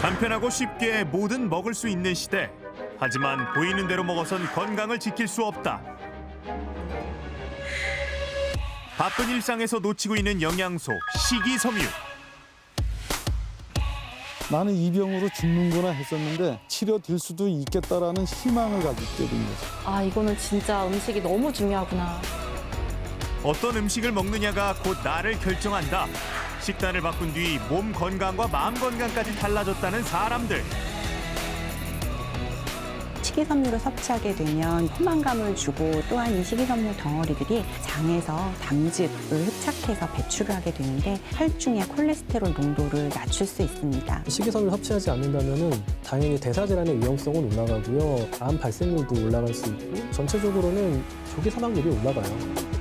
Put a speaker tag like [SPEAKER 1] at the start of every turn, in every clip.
[SPEAKER 1] 간편하고 쉽게 뭐든 먹을 수 있는 시대. 하지만 보이는 대로 먹어선 건강을 지킬 수 없다. 바쁜 일상에서 놓치고 있는 영양소, 식이섬유.
[SPEAKER 2] 나는 이 병으로 죽는구나 했었는데 치료될 수도 있겠다라는 희망을 가지게 된 거죠.
[SPEAKER 3] 아, 이거는 진짜 음식이 너무 중요하구나.
[SPEAKER 1] 어떤 음식을 먹느냐가 곧 나를 결정한다. 식단을 바꾼 뒤 몸 건강과 마음 건강까지 달라졌다는 사람들.
[SPEAKER 4] 식이섬유를 섭취하게 되면 포만감을 주고 또한 이 식이섬유 덩어리들이 장에서 담즙을 흡착해서 배출을 하게 되는데 혈중의 콜레스테롤 농도를 낮출 수 있습니다.
[SPEAKER 5] 식이섬유를 섭취하지 않는다면 당연히 대사질환의 위험성은 올라가고요. 암 발생률도 올라갈 수 있고 전체적으로는 조기 사망률이 올라가요.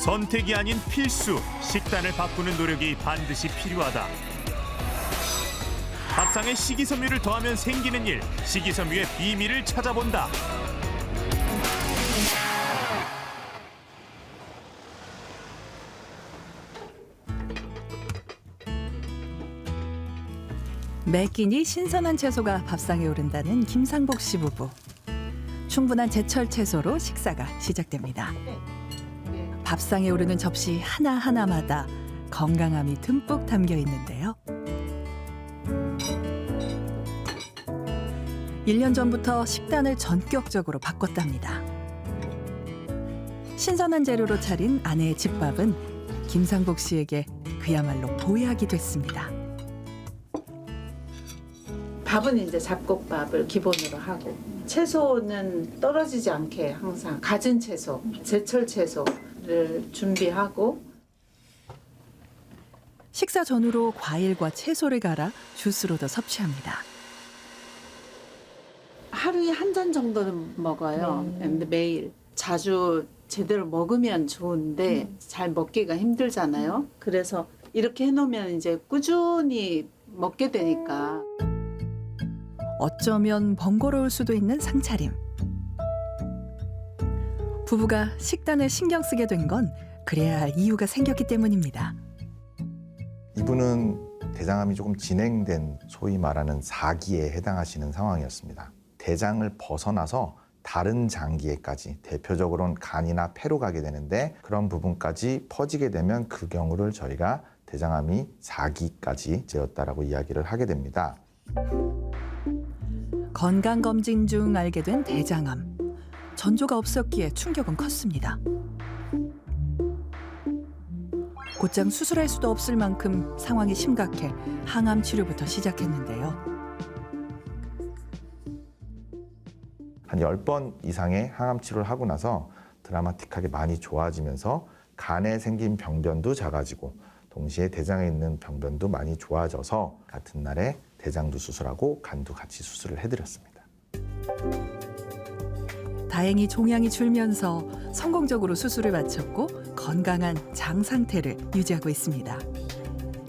[SPEAKER 1] 선택이 아닌 필수. 식단을 바꾸는 노력이 반드시 필요하다. 밥상에 식이섬유를 더하면 생기는 일. 식이섬유의 비밀을 찾아본다.
[SPEAKER 6] 매 끼니 신선한 채소가 밥상에 오른다는 김상복 씨 부부. 충분한 제철 채소로 식사가 시작됩니다. 밥상에 오르는 접시 하나하나마다 건강함이 듬뿍 담겨 있는데요. 1년 전부터 식단을 전격적으로 바꿨답니다. 신선한 재료로 차린 아내의 집밥은 김상복 씨에게 그야말로 보약이 됐습니다.
[SPEAKER 7] 밥은 이제 잡곡밥을 기본으로 하고 채소는 떨어지지 않게 항상 갖은 채소, 제철 채소를 준비하고
[SPEAKER 6] 식사 전후로 과일과 채소를 갈아 주스로도 섭취합니다.
[SPEAKER 7] 하루에 한 잔 정도는 먹어요. 근데 매일 자주 제대로 먹으면 좋은데 잘 먹기가 힘들잖아요. 그래서 이렇게 해놓으면 이제 꾸준히 먹게 되니까.
[SPEAKER 6] 어쩌면 번거로울 수도 있는 상차림. 부부가 식단을 신경 쓰게 된 건 그래야 할 이유가 생겼기 때문입니다.
[SPEAKER 8] 이분은 대장암이 조금 진행된 소위 말하는 4기에 해당하시는 상황이었습니다. 대장을 벗어나서 다른 장기에까지 대표적으로는 간이나 폐로 가게 되는데 그런 부분까지 퍼지게 되면 그 경우를 저희가 대장암이 4기까지 되었다라고 이야기를 하게 됩니다.
[SPEAKER 6] 건강검진 중 알게 된 대장암. 전조가 없었기에 충격은 컸습니다. 곧장 수술할 수도 없을 만큼 상황이 심각해 항암 치료부터 시작했는데요.
[SPEAKER 8] 한 10번 이상의 항암 치료를 하고 나서 드라마틱하게 많이 좋아지면서 간에 생긴 병변도 작아지고 동시에 대장에 있는 병변도 많이 좋아져서 같은 날에 대장도 수술하고 간도 같이 수술을 해드렸습니다.
[SPEAKER 6] 다행히 종양이 줄면서 성공적으로 수술을 마쳤고 건강한 장 상태를 유지하고 있습니다.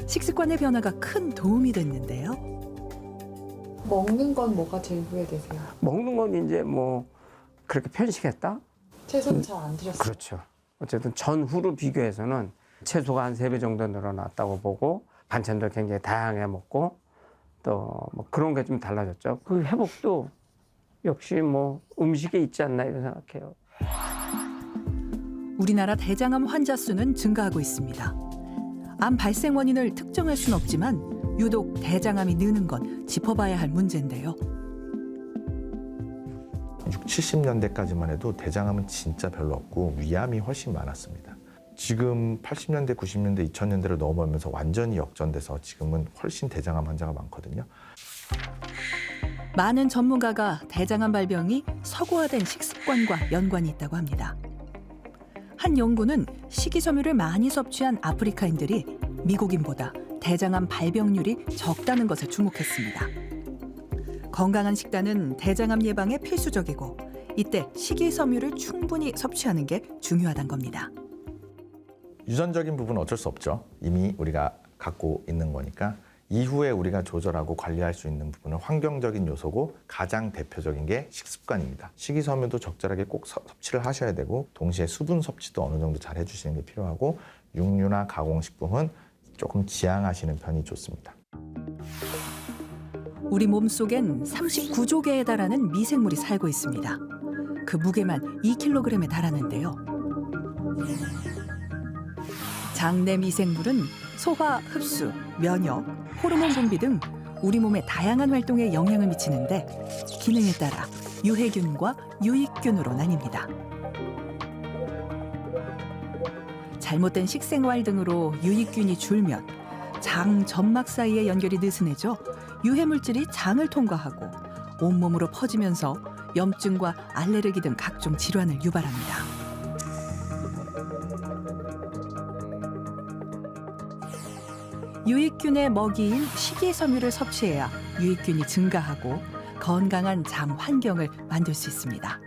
[SPEAKER 6] 식습관의 변화가 큰 도움이 됐는데요.
[SPEAKER 9] 먹는 건 뭐가 제일 후회되세요?
[SPEAKER 10] 먹는 건 이제 뭐 그렇게 편식했다?
[SPEAKER 9] 채소는 잘 안 드셨어요?
[SPEAKER 10] 그렇죠. 어쨌든 전후로 비교해서는 채소가 한 3배 정도 늘어났다고 보고 반찬도 굉장히 다양하게 먹고 또 뭐 그런 게 좀 달라졌죠. 그 회복도 역시 뭐 음식에 있지 않나 이런 생각해요.
[SPEAKER 6] 우리나라 대장암 환자 수는 증가하고 있습니다. 암 발생 원인을 특정할 수는 없지만 유독 대장암이 느는 건 짚어봐야 할 문제인데요.
[SPEAKER 8] 60, 70년대까지만 해도 대장암은 진짜 별로 없고 위암이 훨씬 많았습니다. 지금 80년대, 90년대, 2000년대를 넘어오면서 완전히 역전돼서 지금은 훨씬 대장암 환자가 많거든요.
[SPEAKER 6] 많은 전문가가 대장암 발병이 서구화된 식습관과 연관이 있다고 합니다. 한 연구는 식이섬유를 많이 섭취한 아프리카인들이 미국인보다 대장암 발병률이 적다는 것에 주목했습니다. 건강한 식단은 대장암 예방에 필수적이고 이때 식이섬유를 충분히 섭취하는 게 중요하다는 겁니다.
[SPEAKER 8] 유전적인 부분은 어쩔 수 없죠. 이미 우리가 갖고 있는 거니까 이후에 우리가 조절하고 관리할 수 있는 부분은 환경적인 요소고 가장 대표적인 게 식습관입니다. 식이섬유도 적절하게 꼭 섭취를 하셔야 되고 동시에 수분 섭취도 어느 정도 잘 해주시는 게 필요하고 육류나 가공식품은 조금 지양하시는 편이 좋습니다.
[SPEAKER 6] 우리 몸속엔 39조 개에 달하는 미생물이 살고 있습니다. 그 무게만 2kg에 달하는데요. 장내 미생물은 소화, 흡수, 면역, 호르몬 분비 등 우리 몸의 다양한 활동에 영향을 미치는데 기능에 따라 유해균과 유익균으로 나뉩니다. 잘못된 식생활 등으로 유익균이 줄면 장 점막 사이의 연결이 느슨해져 유해물질이 장을 통과하고 온몸으로 퍼지면서 염증과 알레르기 등 각종 질환을 유발합니다. 유익균의 먹이인 식이섬유를 섭취해야 유익균이 증가하고 건강한 장 환경을 만들 수 있습니다.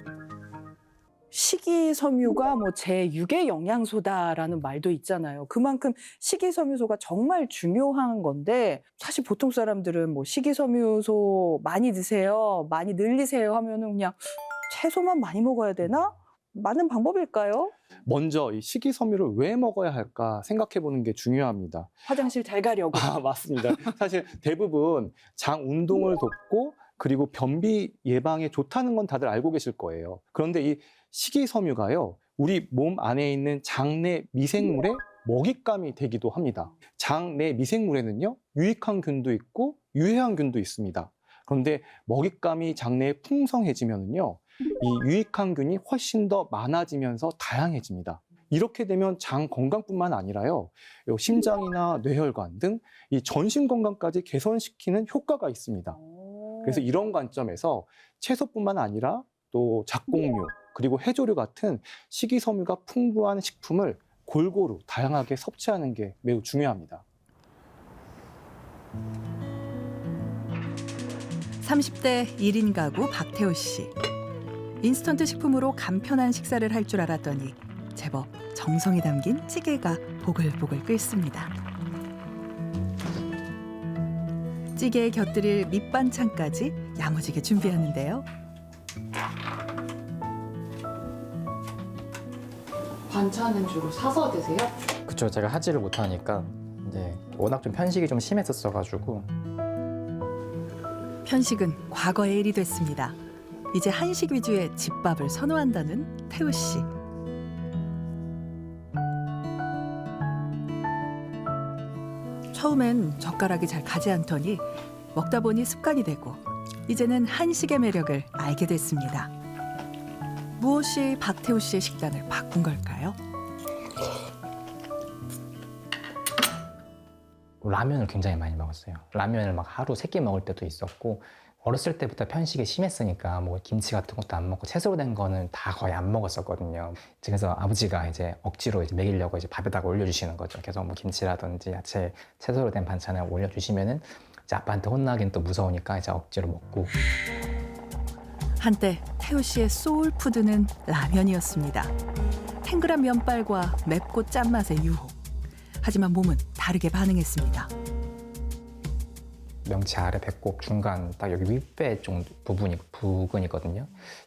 [SPEAKER 11] 식이섬유가 뭐 제6의 영양소다라는 말도 있잖아요. 그만큼 식이섬유소가 정말 중요한 건데 사실 보통 사람들은 뭐 식이섬유소 많이 드세요, 많이 늘리세요 하면은 그냥 채소만 많이 먹어야 되나? 맞는 방법일까요?
[SPEAKER 12] 먼저 이 식이섬유를 왜 먹어야 할까 생각해 보는 게 중요합니다.
[SPEAKER 11] 화장실 잘 가려고.
[SPEAKER 12] 맞습니다. 사실 대부분 장 운동을 돕고 그리고 변비 예방에 좋다는 건 다들 알고 계실 거예요. 그런데 이 식이섬유가요, 우리 몸 안에 있는 장내 미생물의 먹잇감이 되기도 합니다. 장내 미생물에는요, 유익한 균도 있고 유해한 균도 있습니다. 그런데 먹잇감이 장내에 풍성해지면요, 이 유익한 균이 훨씬 더 많아지면서 다양해집니다. 이렇게 되면 장 건강뿐만 아니라요, 심장이나 뇌혈관 등 이 전신 건강까지 개선시키는 효과가 있습니다. 그래서 이런 관점에서 채소뿐만 아니라 또 작곡류 그리고 해조류 같은 식이섬유가 풍부한 식품을 골고루 다양하게 섭취하는 게 매우 중요합니다.
[SPEAKER 6] 30대 1인 가구 박태호 씨. 인스턴트 식품으로 간편한 식사를 할 줄 알았더니 제법 정성이 담긴 찌개가 보글보글 끓습니다. 찌개에 곁들일 밑반찬까지 야무지게 준비하는데요.
[SPEAKER 9] 반찬은 주로 사서 드세요?
[SPEAKER 13] 그쵸, 제가 하지를 못하니까 이제 워낙 좀 편식이 좀 심했었어가지고.
[SPEAKER 6] 편식은 과거의 일이 됐습니다. 이제 한식 위주의 집밥을 선호한다는 태우 씨. 처음엔 젓가락이 잘 가지 않더니 먹다 보니 습관이 되고 이제는 한식의 매력을 알게 됐습니다. 무엇이 박태우 씨의 식단을 바꾼 걸까요?
[SPEAKER 13] 라면을 굉장히 많이 먹었어요. 라면을 막 하루 3끼 먹을 때도 있었고, 어렸을 때부터 편식이 심했으니까 뭐 김치 같은 것도 안 먹고 채소로 된 거는 다 거의 안 먹었었거든요. 그래서 아버지가 이제 억지로 이제 먹이려고 이제 밥에다가 올려주시는 거죠. 그래서 뭐 김치라든지 야채, 채소로 된 반찬을 올려주시면은 이제 아빠한테 혼나긴 또 무서우니까 이제 억지로 먹고.
[SPEAKER 6] 한때 태우 씨의 소울푸드는 라면이었습니다. 탱글한 면발과 맵고 짠맛의 유혹. 하지만 몸은 다르게 반응했습니다.
[SPEAKER 13] 명치 아래 배꼽 중간 딱 여기 윗배 정도 부근이거든요.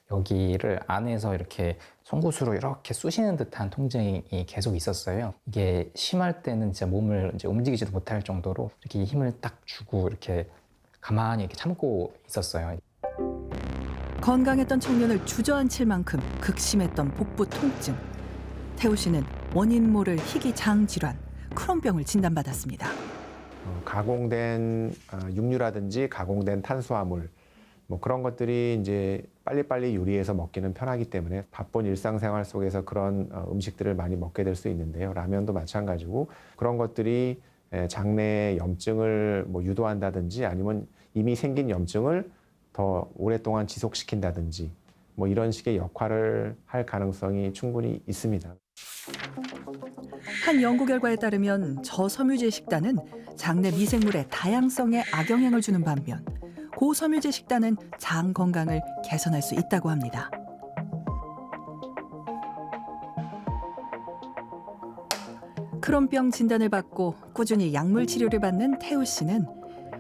[SPEAKER 13] 여기를 안에서 이렇게 송곳으로 이렇게 쑤시는 듯한 통증이 계속 있었어요. 이게 심할 때는 진짜 몸을 이제 움직이지도 못할 정도로 이렇게 힘을 딱 주고 이렇게 가만히 이렇게 참고 있었어요.
[SPEAKER 6] 건강했던 청년을 주저앉힐 만큼 극심했던 복부 통증. 태우 씨는 원인 모를 희귀 장 질환, 크론병을 진단받았습니다.
[SPEAKER 14] 가공된 육류라든지 가공된 탄수화물 뭐 그런 것들이 이제 빨리빨리 요리해서 먹기는 편하기 때문에 바쁜 일상생활 속에서 그런 음식들을 많이 먹게 될 수 있는데요. 라면도 마찬가지고 그런 것들이 장내 염증을 뭐 유도한다든지 아니면 이미 생긴 염증을 더 오랫동안 지속시킨다든지 뭐 이런 식의 역할을 할 가능성이 충분히 있습니다.
[SPEAKER 6] 한 연구 결과에 따르면 저섬유제 식단은 장내 미생물의 다양성에 악영향을 주는 반면 고섬유제 식단은 장 건강을 개선할 수 있다고 합니다. 크론병 진단을 받고 꾸준히 약물 치료를 받는 태우 씨는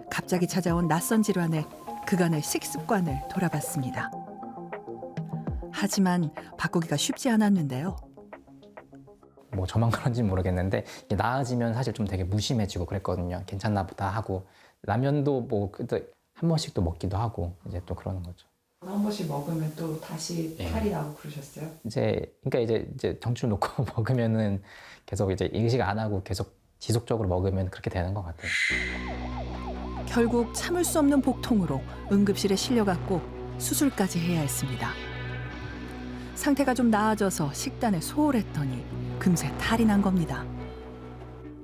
[SPEAKER 6] 갑자기 찾아온 낯선 질환에 그간의 식습관을 돌아봤습니다. 하지만 바꾸기가 쉽지 않았는데요.
[SPEAKER 13] 뭐 저만 그런지 모르겠는데 나아지면 사실 좀 되게 무심해지고 그랬거든요. 괜찮나 보다 하고 라면도 뭐 그때 한 번씩 또 먹기도 하고 이제 또 그러는 거죠.
[SPEAKER 9] 한 번씩 먹으면 또 다시
[SPEAKER 13] 예.
[SPEAKER 9] 탈이 나고 그러셨어요?
[SPEAKER 13] 그러니까 이제 정줄 놓고 먹으면은 계속 이제 인식 안 하고 계속 지속적으로 먹으면 그렇게 되는 것 같아요.
[SPEAKER 6] 결국 참을 수 없는 복통으로 응급실에 실려갔고 수술까지 해야 했습니다. 상태가 좀 나아져서 식단에 소홀했더니 금세 탈이 난 겁니다.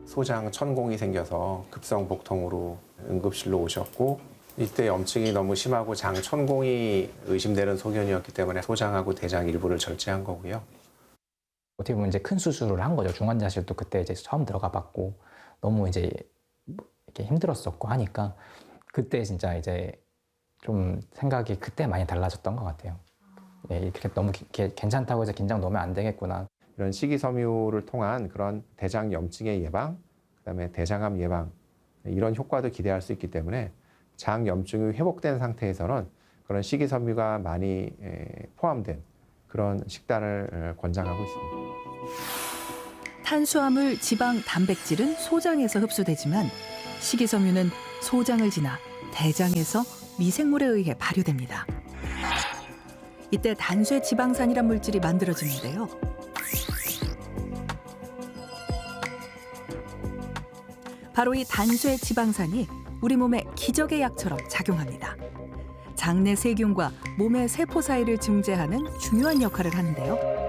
[SPEAKER 14] 소장 천공이 생겨서 급성 복통으로 응급실로 오셨고 이때 염증이 너무 심하고 장 천공이 의심되는 소견이었기 때문에 소장하고 대장 일부를 절제한 거고요.
[SPEAKER 13] 어떻게 보면 이제 큰 수술을 한 거죠. 중환자실도 그때 이제 처음 들어가 봤고 너무 이제 이렇게 힘들었었고 하니까 그때 진짜 이제 좀 생각이 그때 많이 달라졌던 것 같아요. 예, 이렇게 너무 괜찮다고 해서 긴장 놓으면 안 되겠구나.
[SPEAKER 14] 이런 식이섬유를 통한 그런 대장 염증의 예방, 그다음에 대장암 예방 이런 효과도 기대할 수 있기 때문에 장 염증이 회복된 상태에서는 그런 식이섬유가 많이 포함된 그런 식단을 권장하고 있습니다.
[SPEAKER 6] 탄수화물, 지방, 단백질은 소장에서 흡수되지만 식이섬유는 소장을 지나 대장에서 미생물에 의해 발효됩니다. 이때 단수의 지방산이란 물질이 만들어지는데요. 바로 이 단수의 지방산이 우리 몸에 기적의 약처럼 작용합니다. 장내 세균과 몸의 세포 사이를 증제하는 중요한 역할을 하는데요.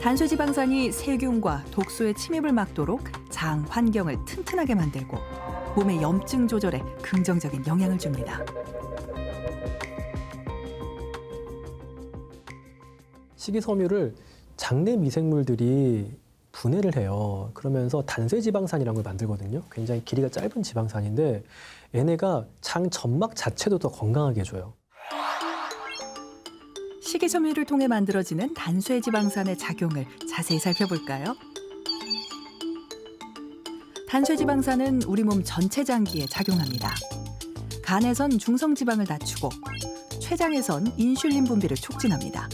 [SPEAKER 6] 단수지방산이 세균과 독소의 침입을 막도록 장 환경을 튼튼하게 만들고 몸의 염증 조절에 긍정적인 영향을 줍니다.
[SPEAKER 5] 식이섬유를 장내 미생물들이 분해를 해요. 그러면서 단쇄지방산이라는 걸 만들거든요. 굉장히 길이가 짧은 지방산인데 얘네가 장 점막 자체도 더 건강하게 해줘요.
[SPEAKER 6] 식이섬유를 통해 만들어지는 단수의 지방산의 작용을 자세히 살펴볼까요? 단수의 지방산은 우리 몸 전체 장기에 작용합니다. 간에선 중성지방을 낮추고 췌장에선 인슐린 분비를 촉진합니다.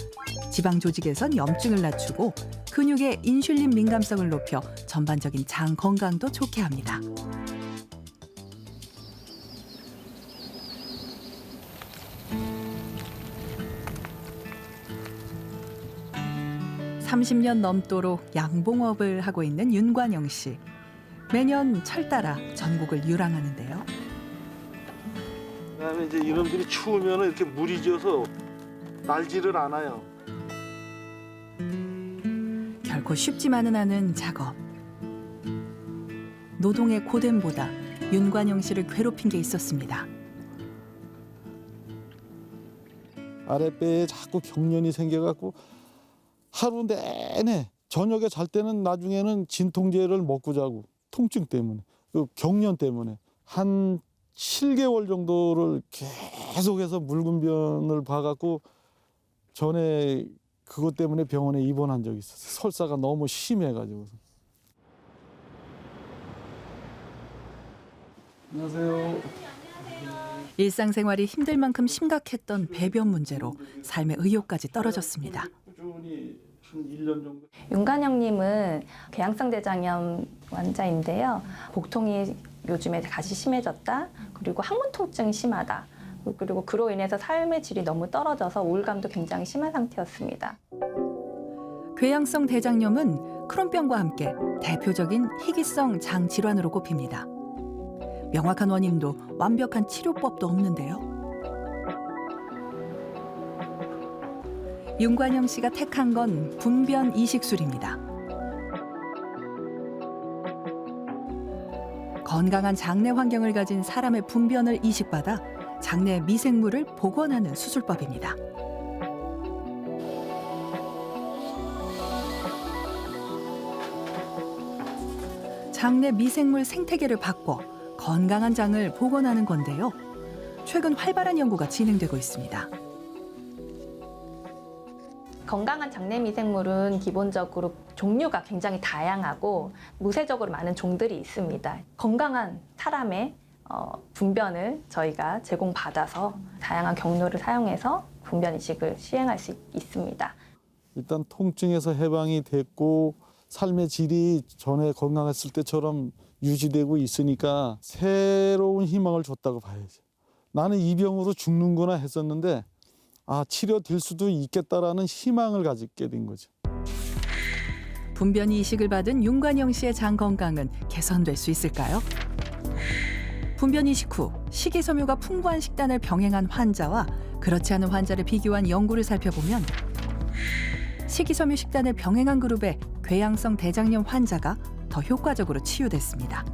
[SPEAKER 6] 지방 조직에선 염증을 낮추고 근육의 인슐린 민감성을 높여 전반적인 장 건강도 좋게 합니다. (30년) 넘도록 양봉업을 하고 있는 윤관영 씨. 매년 철 따라 전국을 유랑하는데요.
[SPEAKER 2] 그다음에 이제 이놈들이 추우면 이렇게 물이 져서 날지를 않아요.
[SPEAKER 6] 결코 쉽지만은 않은 작업. 노동의 고됨보다 윤관영 씨를 괴롭힌 게 있었습니다.
[SPEAKER 2] 아랫배에 자꾸 경련이 생겨갖고 하루 내내 저녁에 잘 때는 나중에는 진통제를 먹고 자고 통증 때문에 그 경련 때문에 한 7개월 정도를 계속해서 묽은변을 봐갖고 전에 그것 때문에 병원에 입원한 적이 있었어요. 설사가 너무 심해가지고. 안녕하세요.
[SPEAKER 6] 일상생활이 힘들 만큼 심각했던 배변 문제로 삶의 의욕까지 떨어졌습니다.
[SPEAKER 2] 꾸준히 한 1년 정도.
[SPEAKER 3] 윤관영님은 궤양성 대장염 환자인데요. 복통이 요즘에 다시 심해졌다. 그리고 항문 통증이 심하다. 그리고 그로 인해서 삶의 질이 너무 떨어져서 우울감도 굉장히 심한 상태였습니다.
[SPEAKER 6] 궤양성 대장염은 크론병과 함께 대표적인 희귀성 장 질환으로 꼽힙니다. 명확한 원인도 완벽한 치료법도 없는데요. 윤관영 씨가 택한 건 분변 이식술입니다. 건강한 장내 환경을 가진 사람의 분변을 이식받아 장내 미생물을 복원하는 수술법입니다. 장내 미생물 생태계를 바꿔 건강한 장을 복원하는 건데요. 최근 활발한 연구가 진행되고 있습니다.
[SPEAKER 3] 건강한 장내 미생물은 기본적으로 종류가 굉장히 다양하고 무쇠적으로 많은 종들이 있습니다. 건강한 사람의 분변을 저희가 제공받아서 다양한 경로를 사용해서 분변 이식을 시행할 수 있습니다.
[SPEAKER 2] 일단 통증에서 해방이 됐고 삶의 질이 전에 건강했을 때처럼 유지되고 있으니까 새로운 희망을 줬다고 봐야죠. 나는 이 병으로 죽는구나 했었는데 치료될 수도 있겠다라는 희망을 가지게 된 거죠.
[SPEAKER 6] 분변이 이식을 받은 윤관영 씨의 장 건강은 개선될 수 있을까요? 분변 이식 후 식이섬유가 풍부한 식단을 병행한 환자와 그렇지 않은 환자를 비교한 연구를 살펴보면 식이섬유 식단을 병행한 그룹의 궤양성 대장염 환자가 더 효과적으로 치유됐습니다.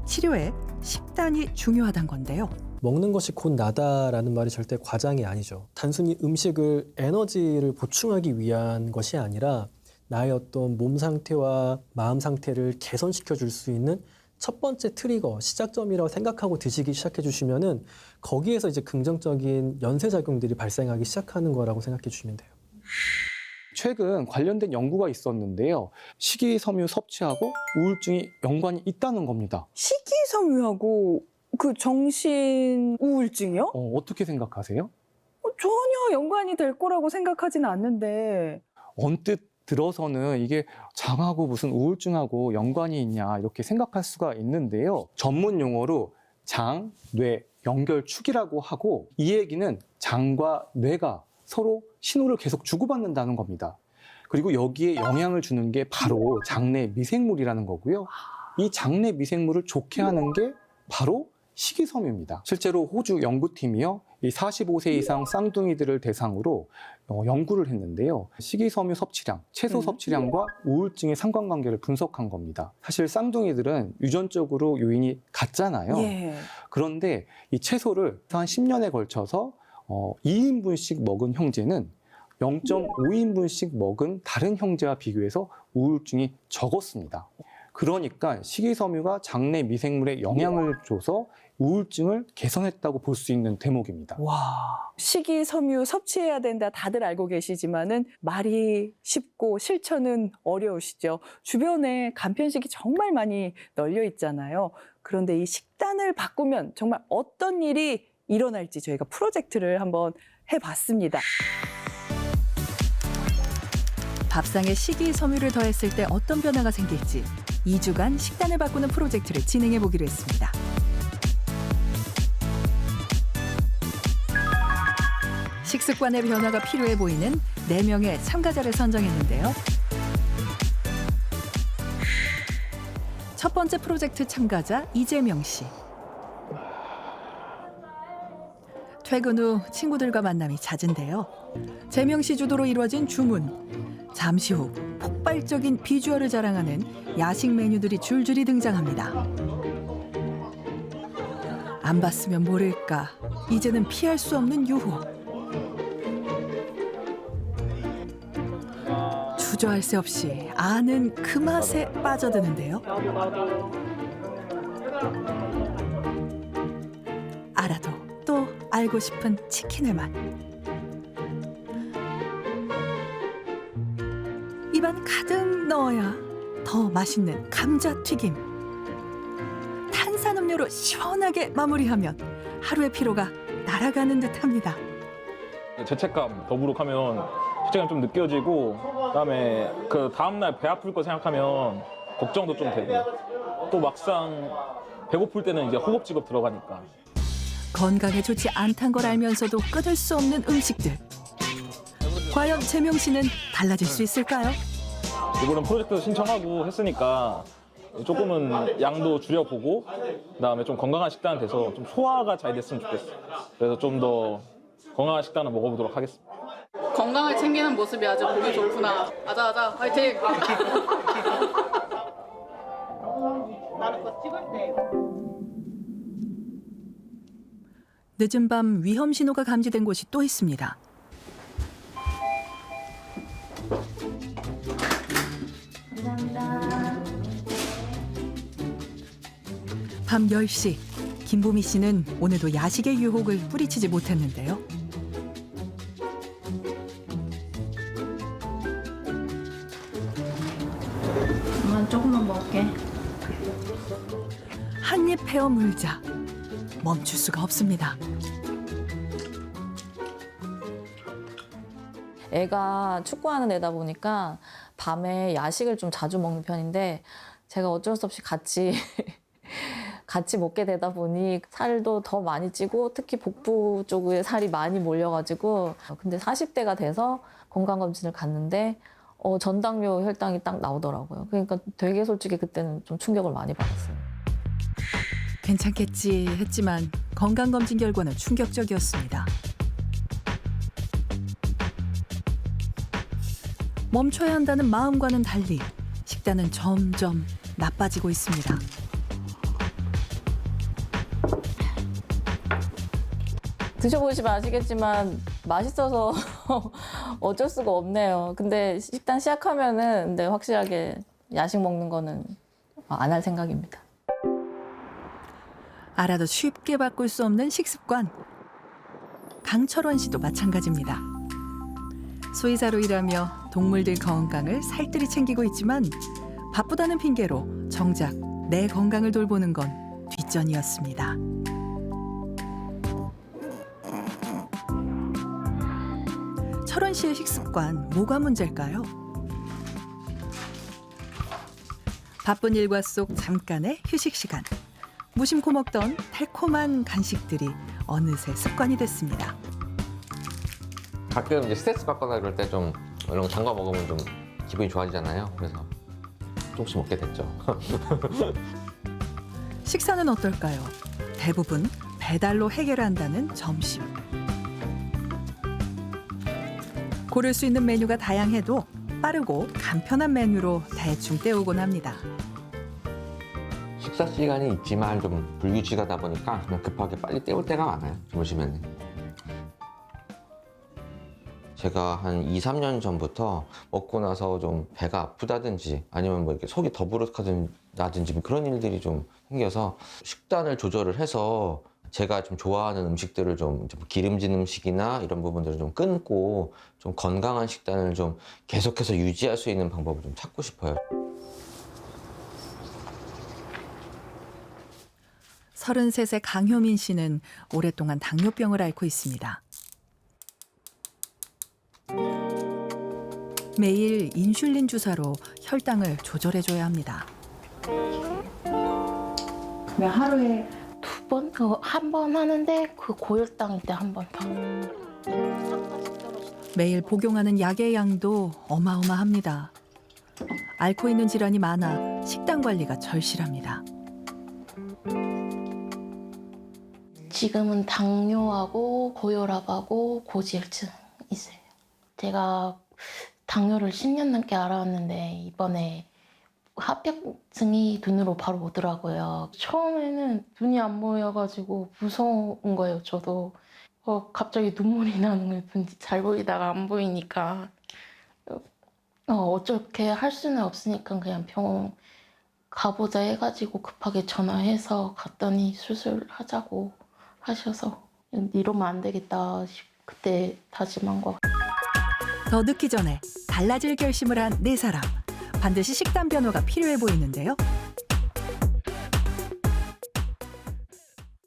[SPEAKER 6] 치료에 식단이 중요하단 건데요.
[SPEAKER 5] 먹는 것이 곧 나다라는 말이 절대 과장이 아니죠. 단순히 음식을 에너지를 보충하기 위한 것이 아니라 나의 어떤 몸 상태와 마음 상태를 개선시켜 줄 수 있는 첫 번째 트리거, 시작점이라고 생각하고 드시기 시작해 주시면은 거기에서 이제 긍정적인 연쇄작용들이 발생하기 시작하는 거라고 생각해 주시면 돼요.
[SPEAKER 12] 최근 관련된 연구가 있었는데요. 식이섬유 섭취하고 우울증이 연관이 있다는 겁니다.
[SPEAKER 11] 식이섬유하고 그 정신 우울증이요?
[SPEAKER 12] 어떻게 생각하세요?
[SPEAKER 11] 전혀 연관이 될 거라고 생각하지는 않는데.
[SPEAKER 12] 언뜻 들어서는 이게 장하고 무슨 우울증하고 연관이 있냐 이렇게 생각할 수가 있는데요. 전문 용어로 장, 뇌, 연결축이라고 하고 이 얘기는 장과 뇌가 서로 신호를 계속 주고받는다는 겁니다. 그리고 여기에 영향을 주는 게 바로 장내 미생물이라는 거고요. 이 장내 미생물을 좋게 하는 게 바로 식이섬유입니다. 실제로 호주 연구팀이요, 이 45세 이상 쌍둥이들을 대상으로 연구를 했는데요. 식이섬유 섭취량, 채소 섭취량과 우울증의 상관관계를 분석한 겁니다. 사실 쌍둥이들은 유전적으로 요인이 같잖아요.
[SPEAKER 11] 예.
[SPEAKER 12] 그런데 이 채소를 한 10년에 걸쳐서 2인분씩 먹은 형제는 0.5인분씩 먹은 다른 형제와 비교해서 우울증이 적었습니다. 그러니까 식이섬유가 장내 미생물에 영향을 줘서 우울증을 개선했다고 볼 수 있는 대목입니다.
[SPEAKER 11] 와, 식이섬유 섭취해야 된다 다들 알고 계시지만은 말이 쉽고 실천은 어려우시죠. 주변에 간편식이 정말 많이 널려 있잖아요. 그런데 이 식단을 바꾸면 정말 어떤 일이 일어날지 저희가 프로젝트를 한번 해봤습니다.
[SPEAKER 6] 밥상에 식이섬유를 더했을 때 어떤 변화가 생길지 2주간 식단을 바꾸는 프로젝트를 진행해 보기로 했습니다. 식습관의 변화가 필요해 보이는 4명의 참가자를 선정했는데요. 첫 번째 프로젝트 참가자 이재명 씨. 퇴근 후 친구들과 만남이 잦은데요. 재명 씨 주도로 이루어진 주문. 잠시 후 폭발적인 비주얼을 자랑하는 야식 메뉴들이 줄줄이 등장합니다. 안 봤으면 모를까. 이제는 피할 수 없는 유혹. 주저할 새 없이 아는 그 맛에 빠져드는데요. 알아도 또 알고 싶은 치킨의 맛. 입안 가득 넣어야 더 맛있는 감자튀김. 탄산음료로 시원하게 마무리하면 하루의 피로가 날아가는 듯합니다.
[SPEAKER 15] 죄책감, 더부룩하면 죄책감이 좀 느껴지고 그다음에 그 다음날 배 아플 거 생각하면 걱정도 좀 되고 또 막상 배고플 때는 이제 허겁지겁 들어가니까.
[SPEAKER 6] 건강에 좋지 않단 걸 알면서도 끊을 수 없는 음식들. 과연 재명 씨는 달라질 수 있을까요?
[SPEAKER 15] 이번엔 프로젝트 신청하고 했으니까 조금은 양도 줄여보고 그다음에 좀 건강한 식단 돼서 좀 소화가 잘 됐으면 좋겠어. 그래서 좀 더 건강한 식단을 먹어보도록 하겠습니다.
[SPEAKER 16] 건강을 챙기는 모습이 아주 보기 좋구나. 아자아자 화이팅! 나는 그거 찍을 때.
[SPEAKER 6] 늦은 밤 위험 신호가 감지된 곳이 또 있습니다.
[SPEAKER 3] 감사합니다.
[SPEAKER 6] 밤 10시 김보미 씨는 오늘도 야식의 유혹을 뿌리치지 못했는데요.
[SPEAKER 3] 엄마 조금만 먹을게.
[SPEAKER 6] 한 입 베어 물자 멈출 수가 없습니다.
[SPEAKER 17] 애가 축구하는 애다 보니까 밤에 야식을 좀 자주 먹는 편인데 제가 어쩔 수 없이 같이 먹게 되다 보니 살도 더 많이 찌고 특히 복부 쪽에 살이 많이 몰려가지고 근데 40대가 돼서 건강검진을 갔는데 전당뇨 혈당이 딱 나오더라고요. 그러니까 되게 솔직히 그때는 좀 충격을 많이 받았어요.
[SPEAKER 6] 괜찮겠지 했지만 건강검진 결과는 충격적이었습니다. 멈춰야 한다는 마음과는 달리 식단은 점점 나빠지고 있습니다.
[SPEAKER 17] 드셔보시면 아시겠지만 맛있어서 어쩔 수가 없네요. 근데 식단 시작하면은 근데 확실하게 야식 먹는 거는 안 할 생각입니다.
[SPEAKER 6] 알아도 쉽게 바꿀 수 없는 식습관. 강철원 씨도 마찬가지입니다. 수의사로 일하며 동물들 건강을 살뜰히 챙기고 있지만 바쁘다는 핑계로 정작 내 건강을 돌보는 건 뒷전이었습니다. 철원 씨의 식습관 뭐가 문제일까요? 바쁜 일과 속 잠깐의 휴식 시간. 무심코 먹던 달콤한 간식들이 어느새 습관이 됐습니다.
[SPEAKER 18] 가끔 이제 스트레스 받거나 그럴 때 좀 이런 거 담가 먹으면 좀 기분이 좋아지잖아요. 그래서 조금씩 먹게 됐죠.
[SPEAKER 6] 식사는 어떨까요? 대부분 배달로 해결한다는 점심. 고를 수 있는 메뉴가 다양해도 빠르고 간편한 메뉴로 대충 때우곤 합니다.
[SPEAKER 18] 식사 시간이 있지만 좀 불규칙하다 보니까 그냥 급하게 빨리 때울 때가 많아요. 주무시면. 제가 한 2, 3년 전부터 먹고 나서 좀 배가 아프다든지 아니면 뭐 이렇게 속이 더부룩하다든지 그런 일들이 좀 생겨서 식단을 조절을 해서 제가 좀 좋아하는 음식들을 좀 기름진 음식이나 이런 부분들을 좀 끊고 좀 건강한 식단을 좀 계속해서 유지할 수 있는 방법을 좀 찾고 싶어요.
[SPEAKER 6] 33세 강효민 씨는 오랫동안 당뇨병을 앓고 있습니다. 매일 인슐린 주사로 혈당을 조절해줘야 합니다.
[SPEAKER 19] 그냥 하루에 2번? 한 번 하는데 그 고혈당일 때 한 번 더.
[SPEAKER 6] 매일 복용하는 약의 양도 어마어마합니다. 앓고 있는 질환이 많아 식단 관리가 절실합니다.
[SPEAKER 19] 지금은 당뇨하고 고혈압하고 고지혈증 있어요. 제가 당뇨를 10년 넘게 알아왔는데 이번에 합병증이 눈으로 바로 오더라고요. 처음에는 눈이 안 보여가지고 무서운 거예요. 저도 갑자기 눈물이 나는 거예요. 눈이 잘 보이다가 안 보이니까 어떻게 할 수는 없으니까 그냥 병원 가보자 해가지고 급하게 전화해서 갔더니 수술하자고 하셔서 이러면 안 되겠다 그때 다짐한 거.
[SPEAKER 6] 더 늦기 전에 달라질 결심을 한 네 사람. 반드시 식단 변화가 필요해 보이는데요.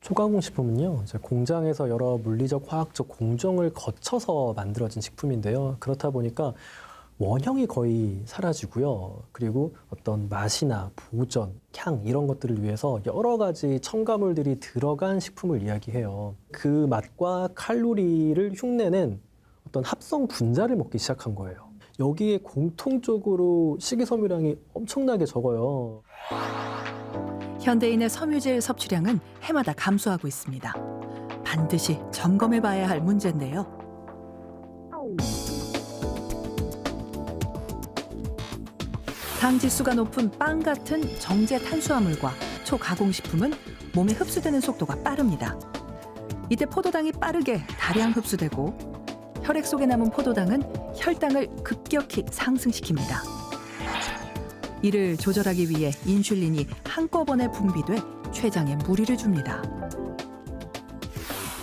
[SPEAKER 5] 초가공 식품은요, 이제 공장에서 여러 물리적, 화학적 공정을 거쳐서 만들어진 식품인데요. 그렇다 보니까 원형이 거의 사라지고요. 그리고 어떤 맛이나 보존, 향 이런 것들을 위해서 여러 가지 첨가물들이 들어간 식품을 이야기해요. 그 맛과 칼로리를 흉내낸 어떤 합성 분자를 먹기 시작한 거예요. 여기에 공통적으로 식이섬유량이 엄청나게 적어요.
[SPEAKER 6] 현대인의 섬유질 섭취량은 해마다 감소하고 있습니다. 반드시 점검해봐야 할 문제인데요. 당 지수가 높은 빵 같은 정제 탄수화물과 초가공식품은 몸에 흡수되는 속도가 빠릅니다. 이때 포도당이 빠르게 다량 흡수되고 혈액 속에 남은 포도당은 혈당을 급격히 상승시킵니다. 이를 조절하기 위해 인슐린이 한꺼번에 분비돼 췌장에 무리를 줍니다.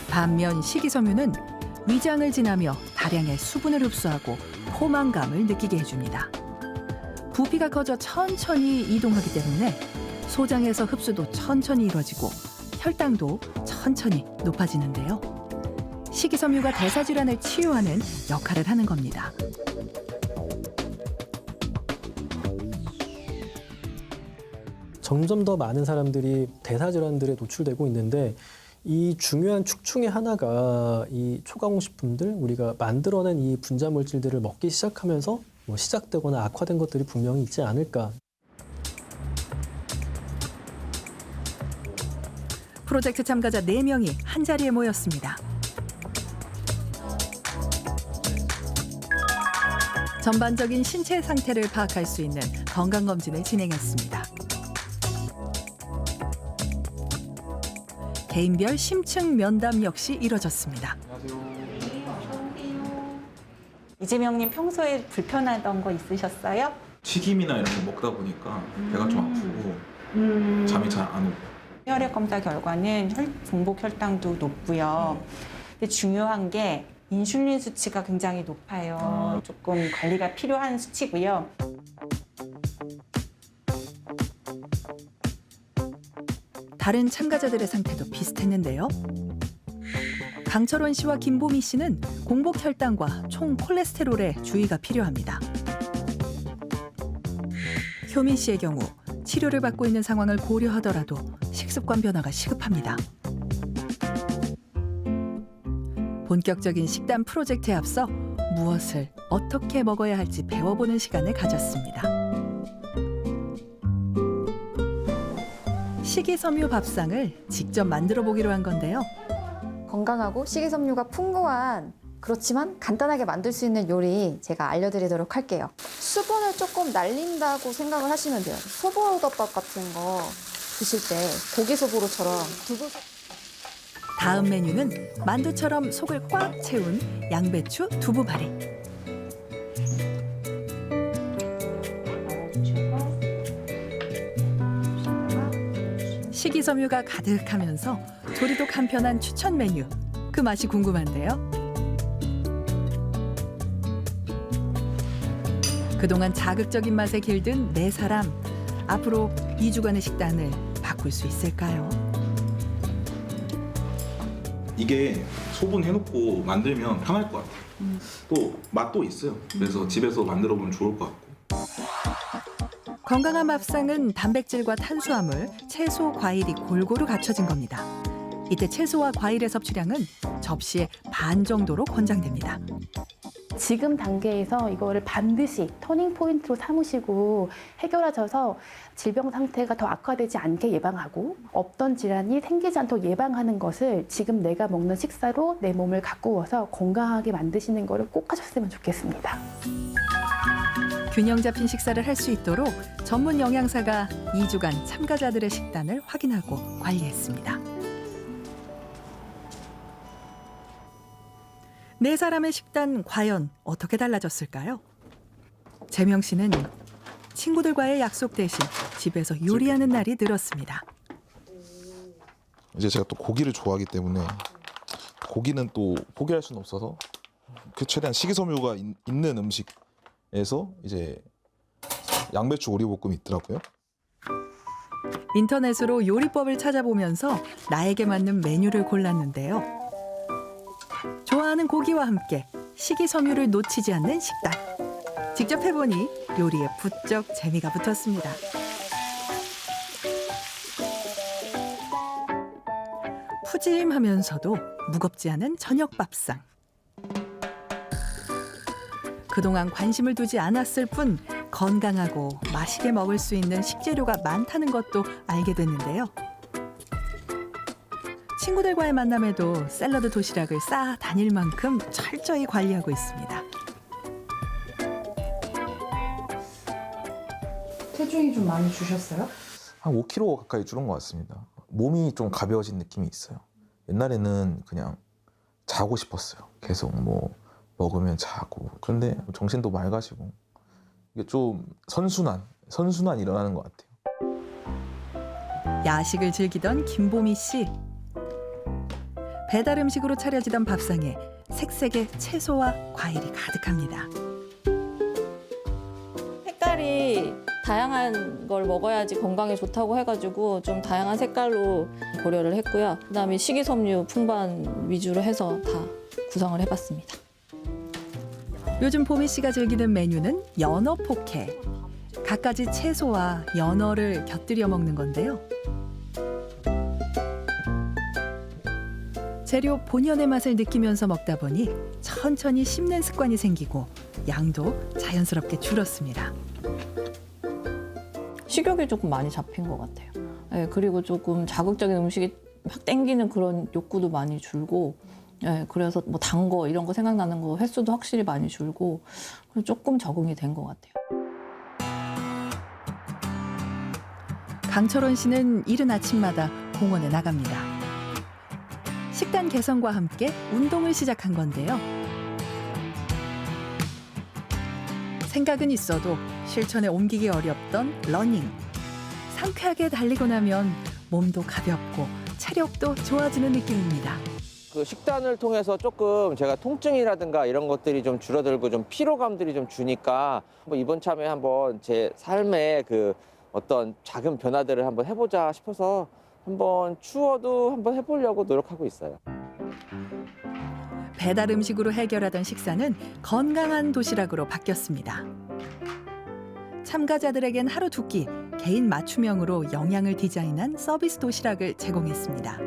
[SPEAKER 6] 반면 식이섬유는 위장을 지나며 다량의 수분을 흡수하고 포만감을 느끼게 해줍니다. 부피가 커져 천천히 이동하기 때문에 소장에서 흡수도 천천히 이루어지고 혈당도 천천히 높아지는데요. 식이섬유가 대사질환을 치유하는 역할을 하는 겁니다.
[SPEAKER 5] 점점 더 많은 사람들이 대사질환들에 노출되고 있는데 이 중요한 축 중에 하나가 이 초가공식품들 우리가 만들어낸 이 분자 물질들을 먹기 시작하면서 뭐 시작되거나 악화된 것들이 분명히 있지 않을까.
[SPEAKER 6] 프로젝트 참가자 4명이 한자리에 모였습니다. 전반적인 신체 상태를 파악할 수 있는 건강검진을 진행했습니다. 개인별 심층 면담 역시 이뤄졌습니다.
[SPEAKER 4] 이재명님 평소에 불편하던 거 있으셨어요?
[SPEAKER 20] 튀김이나 이런 거 먹다 보니까 배가 좀 아프고 잠이 잘 안 오고.
[SPEAKER 4] 혈액 검사 결과는 공복 혈당도 높고요. 근데 중요한 게 인슐린 수치가 굉장히 높아요. 조금 관리가 필요한 수치고요.
[SPEAKER 6] 다른 참가자들의 상태도 비슷했는데요. 강철원 씨와 김보미 씨는 공복 혈당과 총 콜레스테롤에 주의가 필요합니다. 효민 씨의 경우 치료를 받고 있는 상황을 고려하더라도 식습관 변화가 시급합니다. 본격적인 식단 프로젝트에 앞서 무엇을 어떻게 먹어야 할지 배워보는 시간을 가졌습니다. 식이섬유 밥상을 직접 만들어 보기로 한 건데요.
[SPEAKER 21] 건강하고 식이섬유가 풍부한 그렇지만 간단하게 만들 수 있는 요리 제가 알려드리도록 할게요. 수분을 조금 날린다고 생각을 하시면 돼요. 소보덮밥 같은 거 드실 때 고기 소보로처럼 두부.
[SPEAKER 6] 다음 메뉴는 만두처럼 속을 꽉 채운 양배추 두부바리. 식이섬유가 가득하면서 조리도 간편한 추천 메뉴. 그 맛이 궁금한데요. 그동안 자극적인 맛에 길든 4사람. 앞으로 2주간의 식단을 바꿀 수 있을까요?
[SPEAKER 20] 이게 소분해놓고 만들면 편할 것 같아요. 또 맛도 있어요. 그래서 집에서 만들어 보면 좋을 것 같고.
[SPEAKER 6] 건강한 밥상은 단백질과 탄수화물, 채소, 과일이 골고루 갖춰진 겁니다. 이때 채소와 과일의 섭취량은 접시의 반 정도로 권장됩니다.
[SPEAKER 22] 지금 단계에서 이거를 반드시 터닝 포인트로 삼으시고 해결하셔서 질병 상태가 더 악화되지 않게 예방하고 없던 질환이 생기지 않도록 예방하는 것을 지금 내가 먹는 식사로 내 몸을 가꾸어서 건강하게 만드시는 거를 꼭 하셨으면 좋겠습니다.
[SPEAKER 6] 균형 잡힌 식사를 할 수 있도록 전문 영양사가 2주간 참가자들의 식단을 확인하고 관리했습니다. 4사람의 식단 과연 어떻게 달라졌을까요? 재명 씨는 친구들과의 약속 대신 집에서 요리하는 날이 늘었습니다.
[SPEAKER 23] 이제 제가 또 고기를 좋아하기 때문에 고기는 또 포기할 수는 없어서 최대한 식이섬유가 있는 음식에서 이제 양배추 오리볶음이 있더라고요.
[SPEAKER 6] 인터넷으로 요리법을 찾아보면서 나에게 맞는 메뉴를 골랐는데요. 좋아하는 고기와 함께 식이섬유를 놓치지 않는 식단. 직접 해보니 요리에 부쩍 재미가 붙었습니다. 푸짐하면서도 무겁지 않은 저녁 밥상. 그동안 관심을 두지 않았을 뿐 건강하고 맛있게 먹을 수 있는 식재료가 많다는 것도 알게 됐는데요. 친구들과의 만남에도 샐러드 도시락을 쌓아 다닐 만큼 철저히 관리하고 있습니다.
[SPEAKER 9] 체중이 좀 많이 주셨어요?
[SPEAKER 23] 한 5kg 가까이 줄은 것 같습니다. 몸이 좀 가벼워진 느낌이 있어요. 옛날에는 그냥 자고 싶었어요. 계속 뭐 먹으면 자고. 그런데 정신도 맑아지고 이게 좀 선순환 일어나는 것 같아요.
[SPEAKER 6] 야식을 즐기던 김보미 씨. 배달 음식으로 차려지던 밥상에 색색의 채소와 과일이 가득합니다.
[SPEAKER 17] 색깔이 다양한 걸 먹어야지 건강에 좋다고 해가지고 좀 다양한 색깔로 고려를 했고요. 그다음에 식이섬유 풍부한 위주로 해서 다 구성을 해봤습니다.
[SPEAKER 6] 요즘 보미 씨가 즐기는 메뉴는 연어 포케. 갖가지 채소와 연어를 곁들여 먹는 건데요. 재료 본연의 맛을 느끼면서 먹다 보니 천천히 씹는 습관이 생기고 양도 자연스럽게 줄었습니다.
[SPEAKER 17] 식욕이 조금 많이 잡힌 것 같아요. 네, 그리고 조금 자극적인 음식이 막 땡기는 그런 욕구도 많이 줄고, 네, 그래서 뭐 단 거 이런 거 생각나는 거 횟수도 확실히 많이 줄고 조금 적응이 된 것 같아요.
[SPEAKER 6] 강철원 씨는 이른 아침마다 공원에 나갑니다. 식단 개선과 함께 운동을 시작한 건데요. 생각은 있어도 실천에 옮기기 어렵던 러닝. 상쾌하게 달리고 나면 몸도 가볍고 체력도 좋아지는 느낌입니다.
[SPEAKER 18] 그 식단을 통해서 조금 제가 통증이라든가 이런 것들이 좀 줄어들고 좀 피로감들이 좀 주니까 한번 이번 참에 한번 제 삶의 그 어떤 작은 변화들을 한번 해보자 싶어서 한번 추워도 한번 해보려고 노력하고 있어요.
[SPEAKER 6] 배달 음식으로 해결하던 식사는 건강한 도시락으로 바뀌었습니다. 참가자들에겐 하루 두 끼 개인 맞춤형으로 영양을 디자인한 서비스 도시락을 제공했습니다.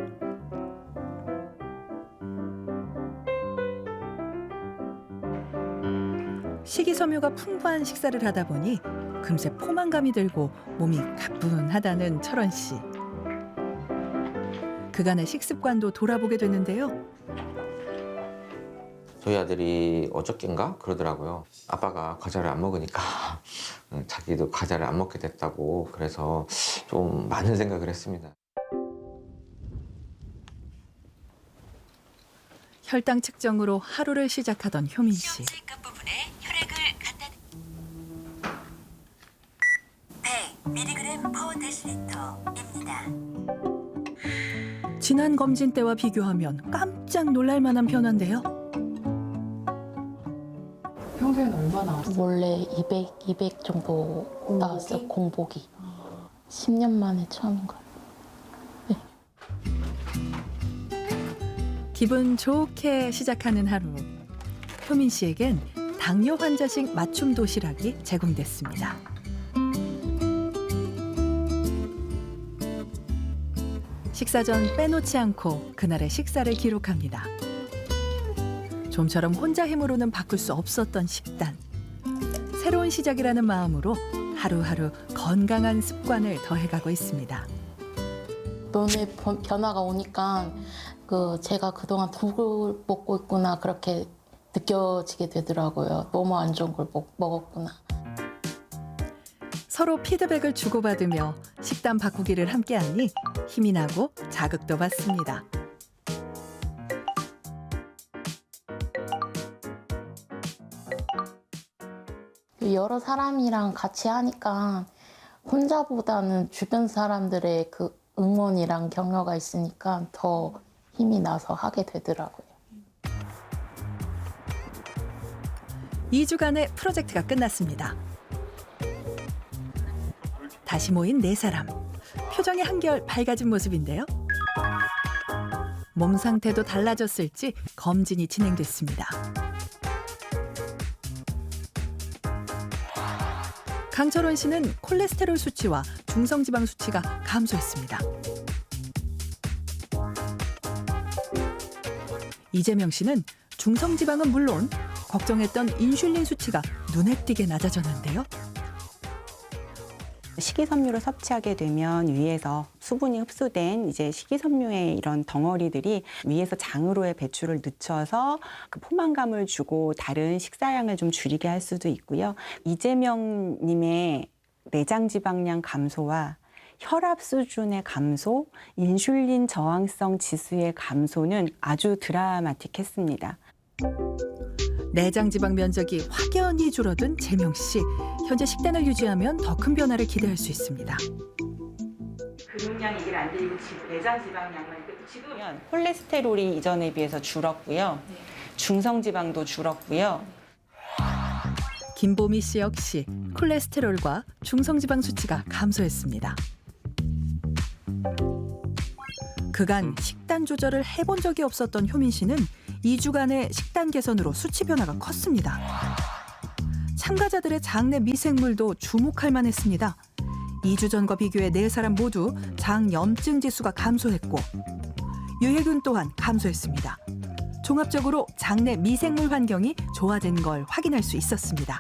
[SPEAKER 6] 식이섬유가 풍부한 식사를 하다 보니 금세 포만감이 들고 몸이 가뿐하다는 철원 씨. 그간의 식습관도 돌아보게 되는데요.
[SPEAKER 18] 저희 아들이 어저께인가 그러더라고요. 아빠가 과자를 안 먹으니까 자기도 과자를 안 먹게 됐다고. 그래서 좀 많은 생각을 했습니다.
[SPEAKER 6] 혈당 측정으로 하루를 시작하던 효민 씨.
[SPEAKER 1] 끝부분에 혈액을 갖다 100mg/dl입니다.
[SPEAKER 6] 지난 검진 때와 비교하면 깜짝 놀랄 만한 변화인데요.
[SPEAKER 22] 평소에는 얼마 나왔어요?
[SPEAKER 19] 원래 200 정도 나왔어요. 공복이. 10년 만에 처음인 거예요.
[SPEAKER 6] 기분 좋게 시작하는 하루. 효민 씨에겐 당뇨 환자식 맞춤 도시락이 제공됐습니다. 식사 전 빼놓지 않고 그날의 식사를 기록합니다. 좀처럼 혼자 힘으로는 바꿀 수 없었던 식단. 새로운 시작이라는 마음으로 하루하루 건강한 습관을 더해가고 있습니다.
[SPEAKER 19] 몸에 변화가 오니까 제가 그동안 독을 먹고 있구나 그렇게 느껴지게 되더라고요. 너무 안 좋은 걸 먹었구나.
[SPEAKER 6] 서로 피드백을 주고받으며 식단 바꾸기를 함께하니 힘이 나고 자극도 받습니다.
[SPEAKER 19] 여러 사람이랑 같이 하니까 혼자보다는 주변 사람들의 그 응원이랑 격려가 있으니까 더 힘이 나서 하게 되더라고요.
[SPEAKER 6] 2주간의 프로젝트가 끝났습니다. 다시 모인 4사람. 표정이 한결 밝아진 모습인데요. 몸 상태도 달라졌을지 검진이 진행됐습니다. 강철원 씨는 콜레스테롤 수치와 중성지방 수치가 감소했습니다. 이재명 씨는 중성지방은 물론 걱정했던 인슐린 수치가 눈에 띄게 낮아졌는데요.
[SPEAKER 4] 식이섬유를 섭취하게 되면 위에서 수분이 흡수된 이제 식이섬유의 이런 덩어리들이 위에서 장으로의 배출을 늦춰서 그 포만감을 주고 다른 식사량을 좀 줄이게 할 수도 있고요. 이재명 님의 내장 지방량 감소와 혈압 수준의 감소, 인슐린 저항성 지수의 감소는 아주 드라마틱했습니다.
[SPEAKER 6] 내장 지방 면적이 확연히 줄어든 재명 씨. 현재 식단을 유지하면 더 큰 변화를 기대할 수 있습니다.
[SPEAKER 4] 근육량이 이게 안 되고 내장 지방량만 지금 콜레스테롤이 이전에 비해서 줄었고요. 중성 지방도 줄었고요.
[SPEAKER 6] 김보미 씨 역시 콜레스테롤과 중성 지방 수치가 감소했습니다. 그간 식단 조절을 해본 적이 없었던 효민 씨는 2주간의 식단 개선으로 수치 변화가 컸습니다. 참가자들의 장내 미생물도 주목할 만했습니다. 2주 전과 비교해 4사람 모두 장염증 지수가 감소했고 유해균 또한 감소했습니다. 종합적으로 장내 미생물 환경이 좋아진 걸 확인할 수 있었습니다.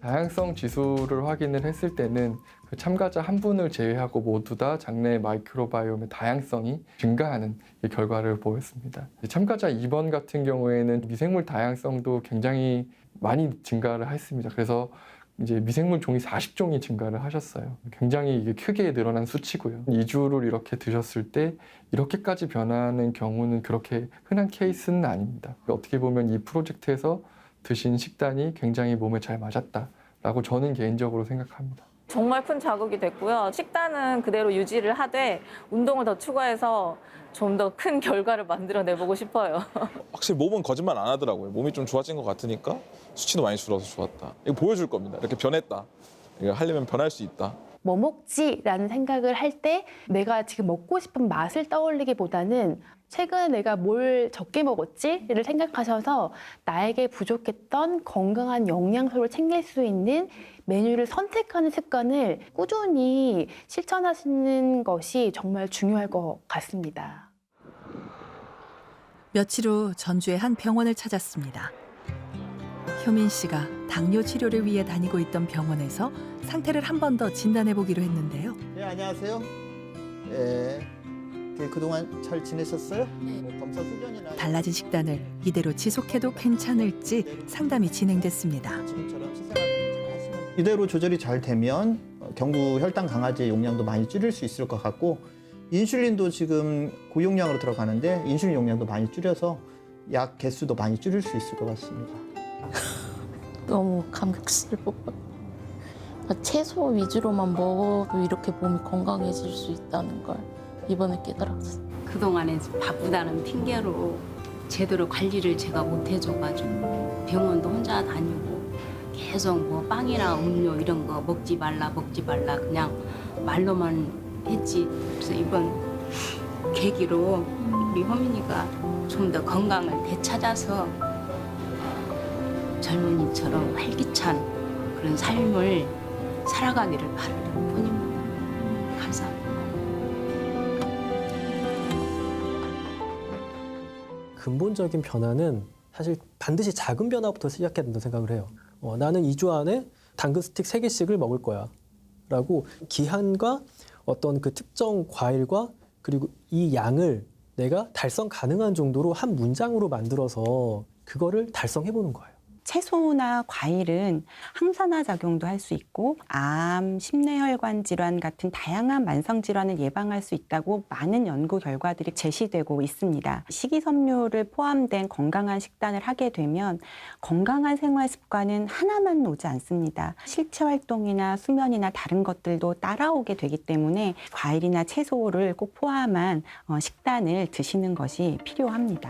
[SPEAKER 7] 다양성 지수를 확인을 했을 때는 그 참가자 한 분을 제외하고 모두 다 장내 마이크로바이옴의 다양성이 증가하는 결과를 보였습니다. 참가자 2번 같은 경우에는 미생물 다양성도 굉장히 많이 증가를 했습니다. 그래서 이제 미생물 종이 40종이 증가를 하셨어요. 굉장히 이게 크게 늘어난 수치고요. 2주를 이렇게 드셨을 때 이렇게까지 변하는 경우는 그렇게 흔한 케이스는 아닙니다. 어떻게 보면 이 프로젝트에서 드신 식단이 굉장히 몸에 잘 맞았다라고 저는 개인적으로 생각합니다.
[SPEAKER 3] 정말 큰 자극이 됐고요. 식단은 그대로 유지를 하되 운동을 더 추가해서 좀 더 큰 결과를 만들어내보고 싶어요.
[SPEAKER 23] 확실히 몸은 거짓말 안 하더라고요. 몸이 좀 좋아진 것 같으니까 수치도 많이 줄어서 좋았다. 이거 보여줄 겁니다. 이렇게 변했다. 이거 하려면 변할 수 있다.
[SPEAKER 22] 뭐 먹지라는 생각을 할 때 내가 지금 먹고 싶은 맛을 떠올리기보다는 최근에 내가 뭘 적게 먹었지를 생각하셔서 나에게 부족했던 건강한 영양소를 챙길 수 있는 메뉴를 선택하는 습관을 꾸준히 실천하시는 것이 정말 중요할 것 같습니다.
[SPEAKER 6] 며칠 후 전주의 한 병원을 찾았습니다. 효민 씨가 당뇨 치료를 위해 다니고 있던 병원에서 상태를 한 번 더 진단해 보기로 했는데요.
[SPEAKER 8] 네, 안녕하세요. 네, 그동안 잘 지내셨어요? 네. 검사 수련이나
[SPEAKER 6] 달라진 식단을 이대로 지속해도 괜찮을지 상담이 진행됐습니다.
[SPEAKER 8] 이대로 조절이 잘 되면 경구 혈당 강화제 용량도 많이 줄일 수 있을 것 같고 인슐린도 지금 고용량으로 들어가는데 인슐린 용량도 많이 줄여서 약 개수도 많이 줄일 수 있을 것 같습니다.
[SPEAKER 19] 너무 감격스러워. 채소 위주로만 먹어도 이렇게 몸이 건강해질 수 있다는 걸 이번에 깨달았어요.
[SPEAKER 10] 그동안에 바쁘다는 핑계로 제대로 관리를 제가 못 해줘가지고 병원도 혼자 다니고 계속 뭐 빵이나 음료 이런 거 먹지 말라 그냥 말로만 했지. 그래서 이번 계기로 우리 효민이가 좀 더 건강을 되찾아서 젊은이처럼 활기찬 그런 삶을 살아가기를 바라는 뿐입니다. 감사합니다.
[SPEAKER 5] 근본적인 변화는 사실 반드시 작은 변화부터 시작해야 된다고 생각을 해요. 나는 2주 안에 당근 스틱 3개씩을 먹을 거야 라고 기한과 어떤 그 특정 과일과 그리고 이 양을 내가 달성 가능한 정도로 한 문장으로 만들어서 그거를 달성해보는 거예요.
[SPEAKER 4] 채소나 과일은 항산화 작용도 할 수 있고 암, 심뇌혈관 질환 같은 다양한 만성 질환을 예방할 수 있다고 많은 연구 결과들이 제시되고 있습니다. 식이섬유를 포함된 건강한 식단을 하게 되면 건강한 생활 습관은 하나만 오지 않습니다. 실체 활동이나 수면이나 다른 것들도 따라오게 되기 때문에 과일이나 채소를 꼭 포함한 식단을 드시는 것이 필요합니다.